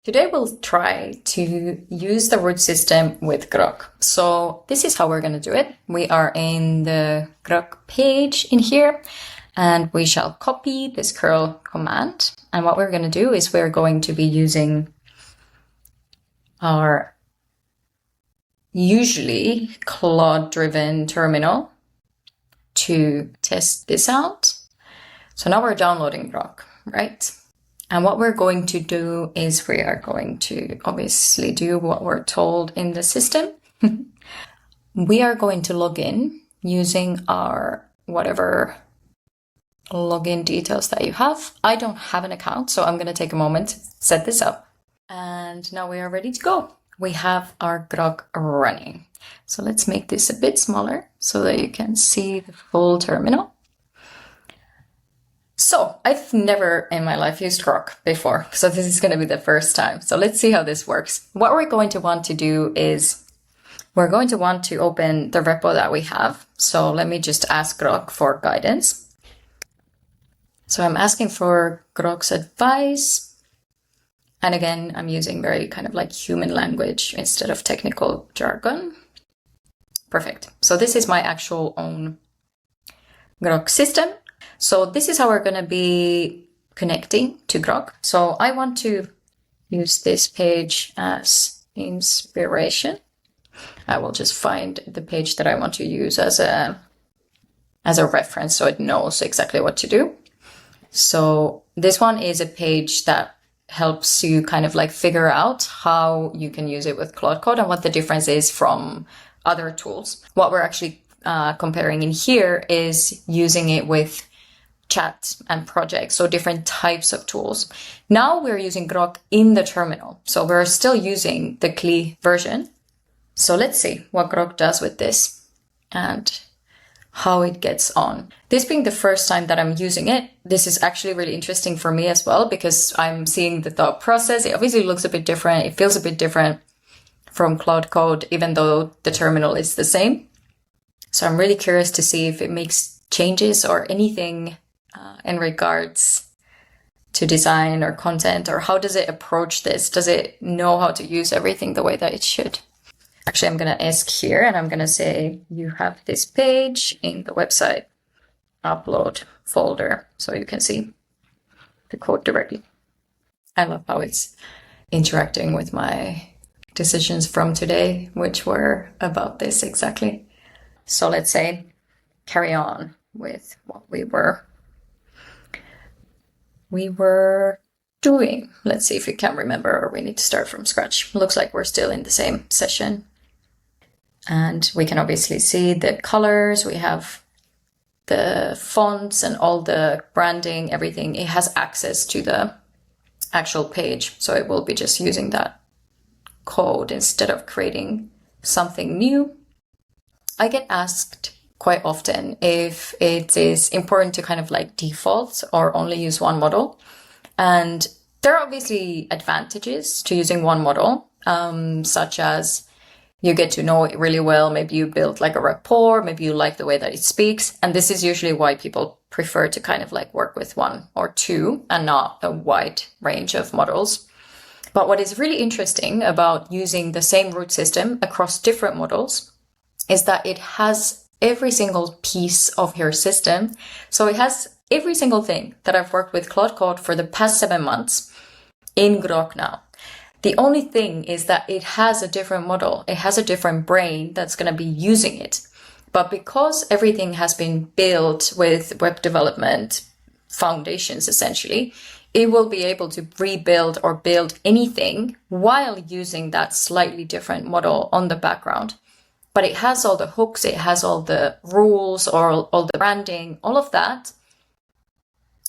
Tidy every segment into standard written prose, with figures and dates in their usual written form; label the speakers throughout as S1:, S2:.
S1: Today we'll try to use the root system with Grok. So this is how we're going to do it. We are in the Grok page in here, and we shall copy this curl command. And what we're going to do is we're going to be using our usually Claude-driven terminal to test this out. So now we're downloading Grok, right? And what we're going to do is we are going to obviously do what we're told in the system. We are going to log in using our whatever login details that you have. I don't have an account, so I'm going to take a moment to set this up. And now we are ready to go. We have our Grok running. So let's make this a bit smaller so that you can see the full terminal. So I've never in my life used Grok before, so this is going to be the first time. So let's see how this works. What we're going to want to do is we're going to want to open the repo that we have. So let me just ask Grok for guidance. So I'm asking for Grok's advice. And again, I'm using very kind of like human language instead of technical jargon. Perfect. So this is my actual own Grok system. So this is how we're going to be connecting to Grok. So I want to use this page as inspiration. I will just find the page that I want to use as a reference so it knows exactly what to do. So this one is a page that helps you kind of like figure out how you can use it with Claude Code and what the difference is from other tools. What we're actually comparing in here is using it with chat and projects, so different types of tools. Now we're using Grok in the terminal, so we're still using the CLI version. So let's see what Grok does with this and how it gets on. This being the first time that I'm using it, this is actually really interesting for me as well because I'm seeing the thought process. It obviously looks a bit different. It feels a bit different from Claude Code, even though the terminal is the same. So I'm really curious to see if it makes changes or anything in regards to design or content, or how does it approach this? Does it know how to use everything the way that it should? Actually, I'm going to ask here and I'm going to say, you have this page in the website upload folder, so you can see the code directly. I love how it's interacting with my decisions from today, which were about this exactly. So let's say carry on with what we were doing. Let's see if we can remember or we need to start from scratch. Looks like we're still in the same session. And we can obviously see the colors. We have the fonts and all the branding, everything. It has access to the actual page. So it will be just using that code instead of creating something new. I get asked quite often if it is important to kind of like default or only use one model. And there are obviously advantages to using one model, such as you get to know it really well. Maybe you build like a rapport, maybe you like the way that it speaks. And this is usually why people prefer to kind of like work with one or two and not a wide range of models. But what is really interesting about using the same root system across different models is that it has every single piece of your system. So it has every single thing that I've worked with Claude Code for the past 7 months in Grok now. The only thing is that it has a different model. It has a different brain that's going to be using it. But because everything has been built with web development foundations, essentially, it will be able to rebuild or build anything while using that slightly different model on the background. But it has all the hooks, it has all the rules, or all the branding, all of that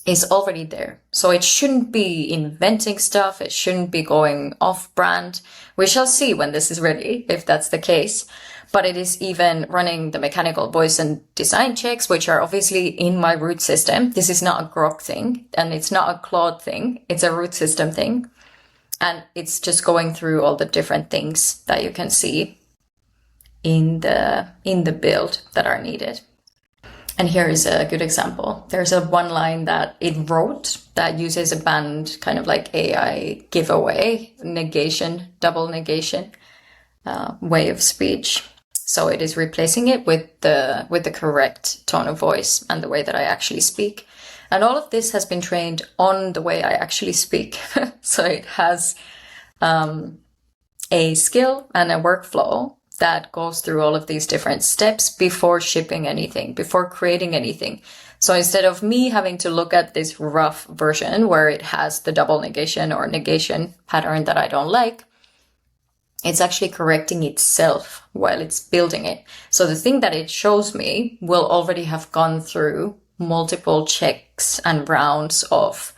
S1: is already there. So it shouldn't be inventing stuff, it shouldn't be going off brand. We shall see when this is ready, if that's the case. But it is even running the mechanical voice and design checks, which are obviously in my root system. This is not a Grok thing, and it's not a Claude thing, it's a root system thing. And it's just going through all the different things that you can see in the build that are needed. And here is a good example. There's one line that it wrote that uses a banned kind of like AI giveaway, negation, double negation way of speech. So it is replacing it with the correct tone of voice and the way that I actually speak. And all of this has been trained on the way I actually speak. So it has a skill and a workflow that goes through all of these different steps before shipping anything, before creating anything. So instead of me having to look at this rough version where it has the double negation or negation pattern that I don't like, it's actually correcting itself while it's building it. So the thing that it shows me will already have gone through multiple checks and rounds of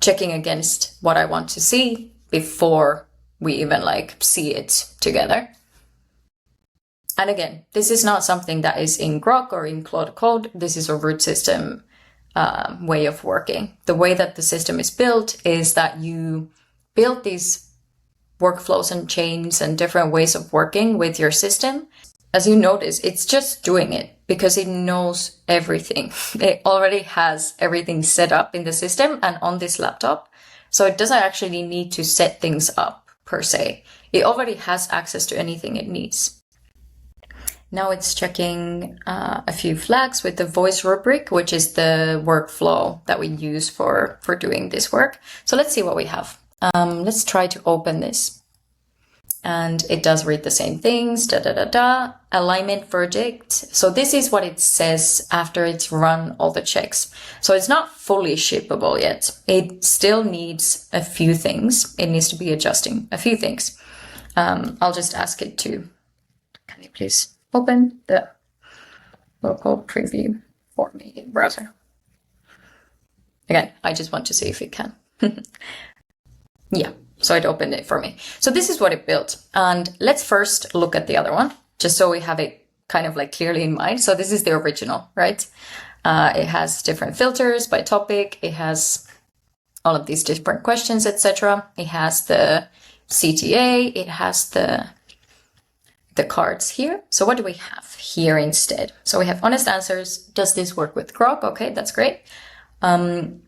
S1: checking against what I want to see before we even like see it together. And again, this is not something that is in Grok or in Claude Code. This is a root system way of working. The way that the system is built is that you build these workflows and chains and different ways of working with your system. As you notice, it's just doing it because it knows everything. It already has everything set up in the system and on this laptop. So it doesn't actually need to set things up per se. It already has access to anything it needs. Now it's checking a few flags with the voice rubric, which is the workflow that we use for doing this work. So let's see what we have. Let's try to open this. And it does read the same things, alignment verdict. So this is what it says after it's run all the checks. So it's not fully shippable yet. It still needs a few things. It needs to be adjusting a few things. I'll just ask it to, can you please open the local preview for me in browser? Again, I just want to see if it can. Yeah, so it opened it for me. So this is what it built. And let's first look at the other one, just so we have it kind of like clearly in mind. So this is the original, right? It has different filters by topic. It has all of these different questions, etc. It has the CTA. It has the cards here. So what do we have here instead? So we have honest answers. Does this work with Grok? Okay, that's great. And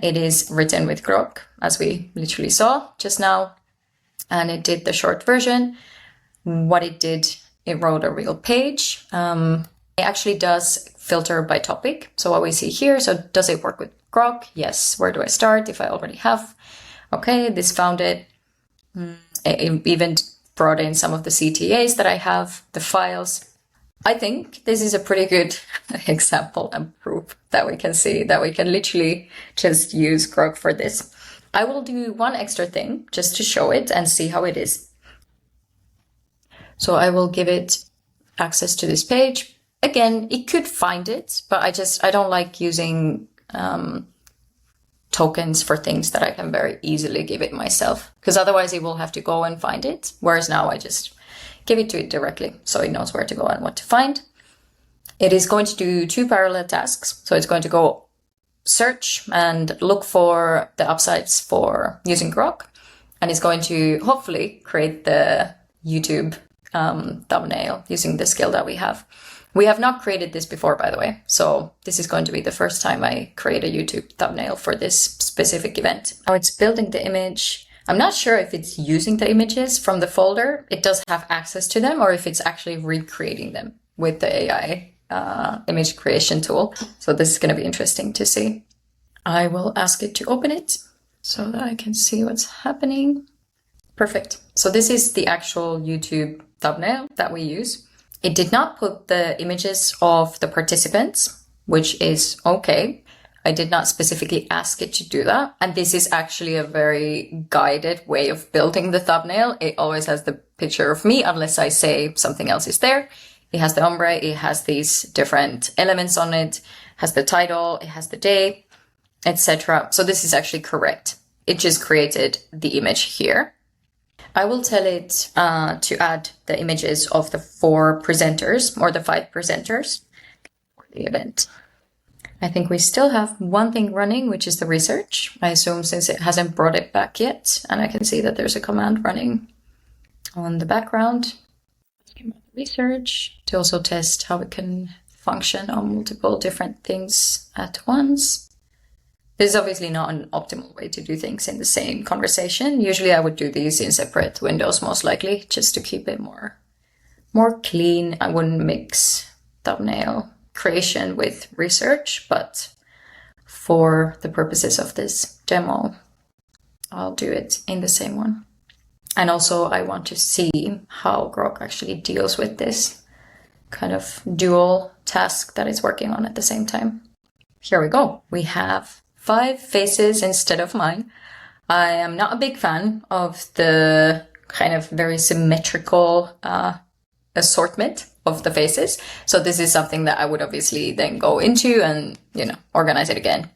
S1: it is written with Grok, as we literally saw just now. And it did the short version. What it did, it wrote a real page. It actually does filter by topic. So what we see here, so does it work with Grok? Yes. Where do I start if I already have? Okay, this found it. It even brought in some of the CTAs that I have, the files. I think this is a pretty good example and proof that we can see that we can literally just use Grok for this. I will do one extra thing just to show it and see how it is. So I will give it access to this page. Again, it could find it, but I don't like using tokens for things that I can very easily give it myself, because otherwise it will have to go and find it. Whereas now I just give it to it directly, so it knows where to go and what to find. It is going to do 2 parallel tasks. So it's going to go search and look for the upsides for using Grok, and it's going to hopefully create the YouTube thumbnail using the skill that we have. We have not created this before, by the way, so this is going to be the first time I create a YouTube thumbnail for this specific event. Now it's building the image. I'm not sure if it's using the images from the folder. It does have access to them, or if it's actually recreating them with the AI image creation tool. So this is going to be interesting to see. I will ask it to open it so that I can see what's happening. Perfect. So this is the actual YouTube thumbnail that we use. It did not put the images of the participants, which is okay. I did not specifically ask it to do that. And this is actually a very guided way of building the thumbnail. It always has the picture of me unless I say something else is there. It has the ombre, it has these different elements on it, has the title, it has the day, etc. So this is actually correct. It just created the image here. I will tell it to add the images of the 4 presenters or the 5 presenters for the event. I think we still have one thing running, which is the research. I assume since it hasn't brought it back yet, and I can see that there's a command running on the background. Research to also test how it can function on multiple different things at once. This is obviously not an optimal way to do things in the same conversation. Usually I would do these in separate windows, most likely, just to keep it more clean. I wouldn't mix thumbnail creation with research, but for the purposes of this demo, I'll do it in the same one. And also I want to see how Grok actually deals with this kind of dual task that it's working on at the same time. Here we go. We have 5 faces instead of mine. I am not a big fan of the kind of very symmetrical assortment of the faces. So this is something that I would obviously then go into and, organize it again.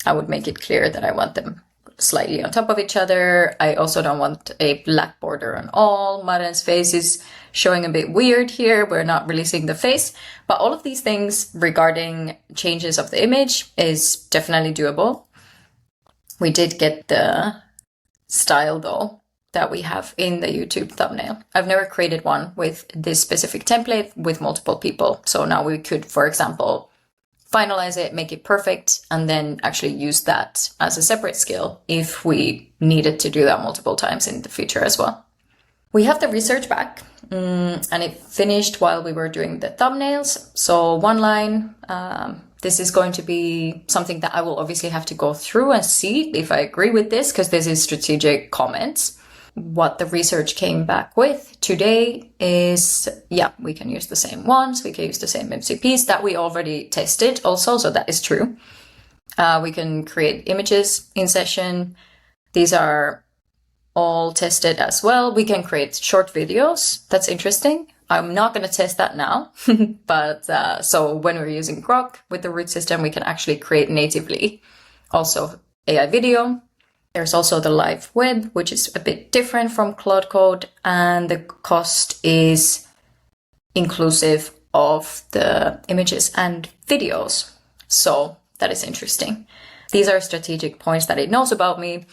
S1: I would make it clear that I want them slightly on top of each other. I also don't want a black border on all. Maren's face is showing a bit weird here. We're not releasing the face, but all of these things regarding changes of the image is definitely doable. We did get the style though that we have in the YouTube thumbnail. I've never created one with this specific template with multiple people. So now we could, for example, finalize it, make it perfect, and then actually use that as a separate skill if we needed to do that multiple times in the future as well. We have the research back, and it finished while we were doing the thumbnails. So one line, this is going to be something that I will obviously have to go through and see if I agree with this, because this is strategic comments. What the research came back with today is, we can use the same ones. We can use the same MCPs that we already tested also. So that is true. We can create images in session. These are all tested as well. We can create short videos. That's interesting. I'm not going to test that now, but so when we're using Grok with the root system, we can actually create natively also AI video. There's also the live web, which is a bit different from Claude Code, and the cost is inclusive of the images and videos. So that is interesting. These are strategic points that it knows about me.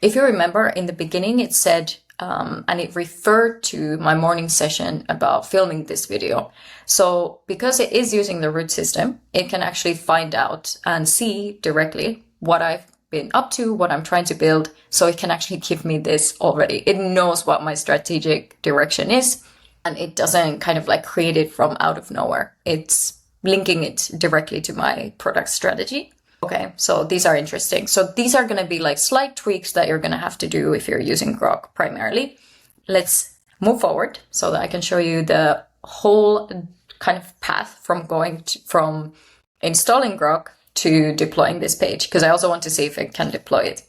S1: If you remember in the beginning, it said, and it referred to my morning session about filming this video. So because it is using the root system, it can actually find out and see directly what I've been up to, what I'm trying to build. So it can actually give me this already. It knows what my strategic direction is, and it doesn't kind of like create it from out of nowhere. It's linking it directly to my product strategy. Okay, so these are interesting. So these are going to be like slight tweaks that you're going to have to do if you're using Grok primarily. Let's move forward so that I can show you the whole kind of path from from installing Grok to deploying this page, because I also want to see if it can deploy it.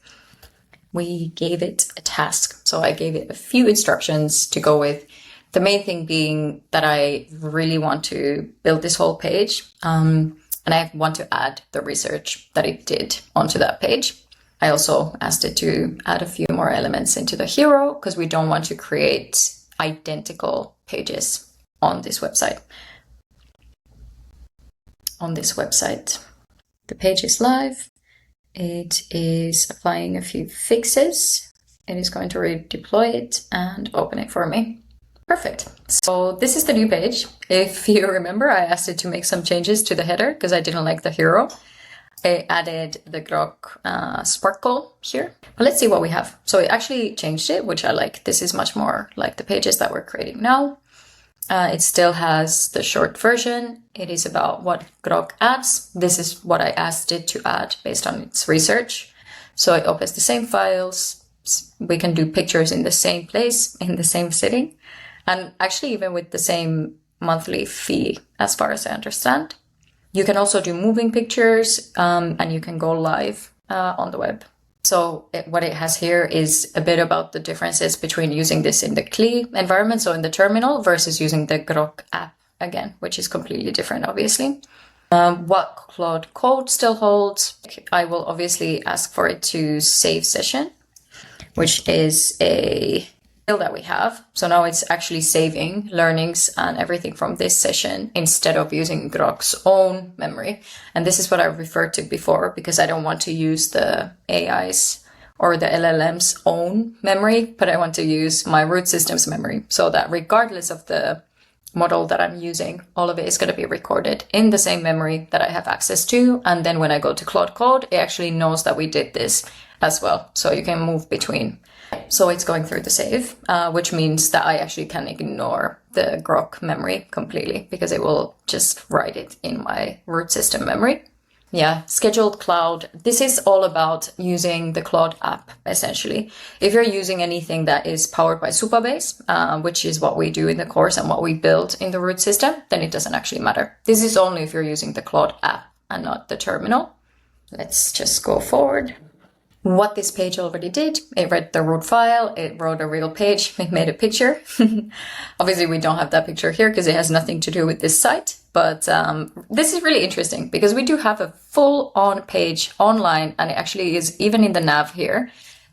S1: We gave it a task. So I gave it a few instructions to go with. The main thing being that I really want to build this whole page. And I want to add the research that it did onto that page. I also asked it to add a few more elements into the hero, because we don't want to create identical pages on this website. The page is live. It is applying a few fixes. It is going to redeploy it and open it for me. Perfect. So this is the new page. If you remember, I asked it to make some changes to the header because I didn't like the hero. I added the Grok sparkle here. But let's see what we have. So it actually changed it, which I like. This is much more like the pages that we're creating now. It still has the short version. It is about what Grok adds. This is what I asked it to add based on its research. So it opens the same files. We can do pictures in the same place, in the same setting. And actually even with the same monthly fee, as far as I understand. You can also do moving pictures, and you can go live on the web. So what it has here is a bit about the differences between using this in the CLI environment, so in the terminal, versus using the Grok app again, which is completely different, obviously. What Claude Code still holds, I will obviously ask for it to save session, which is a skill that we have. So now it's actually saving learnings and everything from this session instead of using Grok's own memory. And this is what I referred to before, because I don't want to use the AI's or the LLM's own memory, but I want to use my root system's memory, so that regardless of the model that I'm using, all of it is going to be recorded in the same memory that I have access to. And then when I go to Claude Code, it actually knows that we did this as well. So you can move between. So it's going through the save, which means that I actually can ignore the Grok memory completely because it will just write it in my root system memory. Yeah, scheduled cloud. This is all about using the Claude app, essentially. If you're using anything that is powered by Supabase, which is what we do in the course and what we build in the root system, then it doesn't actually matter. This is only if you're using the Claude app and not the terminal. Let's just go forward. What this page already did, it read the root file, it wrote a real page, it made a picture. Obviously, we don't have that picture here because it has nothing to do with this site. But this is really interesting because we do have a full-on page online, and it actually is even in the nav here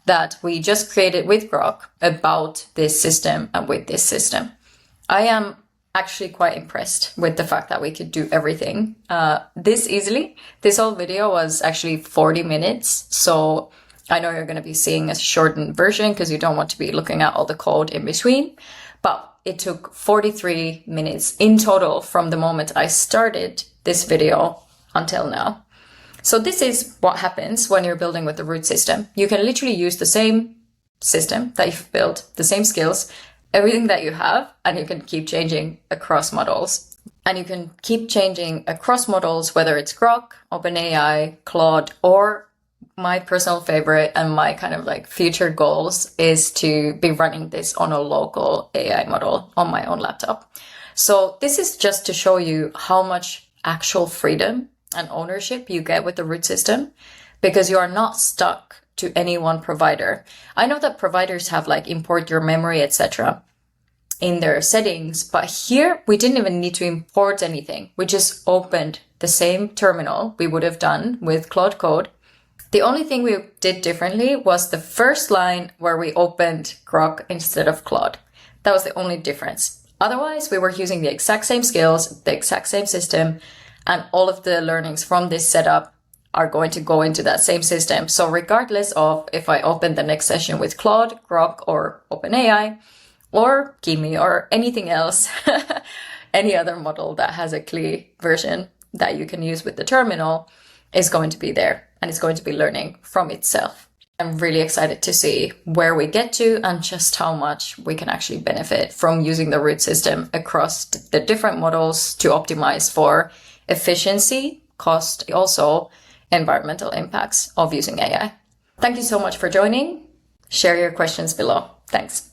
S1: that we just created with Grok about this system and with this system. I am actually quite impressed with the fact that we could do everything this easily. This whole video was actually 40 minutes. So I know you're going to be seeing a shortened version because you don't want to be looking at all the code in between. But it took 43 minutes in total from the moment I started this video until now. So this is what happens when you're building with the root system. You can literally use the same system that you've built, the same skills, everything that you have, and you can keep changing across models. And you can keep changing across models, whether it's Grok, OpenAI, Claude, or my personal favorite and my kind of like future goals is to be running this on a local AI model on my own laptop. So this is just to show you how much actual freedom and ownership you get with the root system, because you are not stuck to any one provider. I know that providers have like import your memory, etc. in their settings, but here we didn't even need to import anything. We just opened the same terminal we would have done with Claude Code. The only thing we did differently was the first line where we opened Grok instead of Claude. That was the only difference. Otherwise, we were using the exact same skills, the exact same system, and all of the learnings from this setup are going to go into that same system. So regardless of if I open the next session with Claude, Grok, or OpenAI, or Kimi, or anything else, any other model that has a CLI version that you can use with the terminal is going to be there. And it's going to be learning from itself. I'm really excited to see where we get to and just how much we can actually benefit from using the root system across the different models to optimize for efficiency, cost, also environmental impacts of using AI. Thank you so much for joining. Share your questions below. Thanks.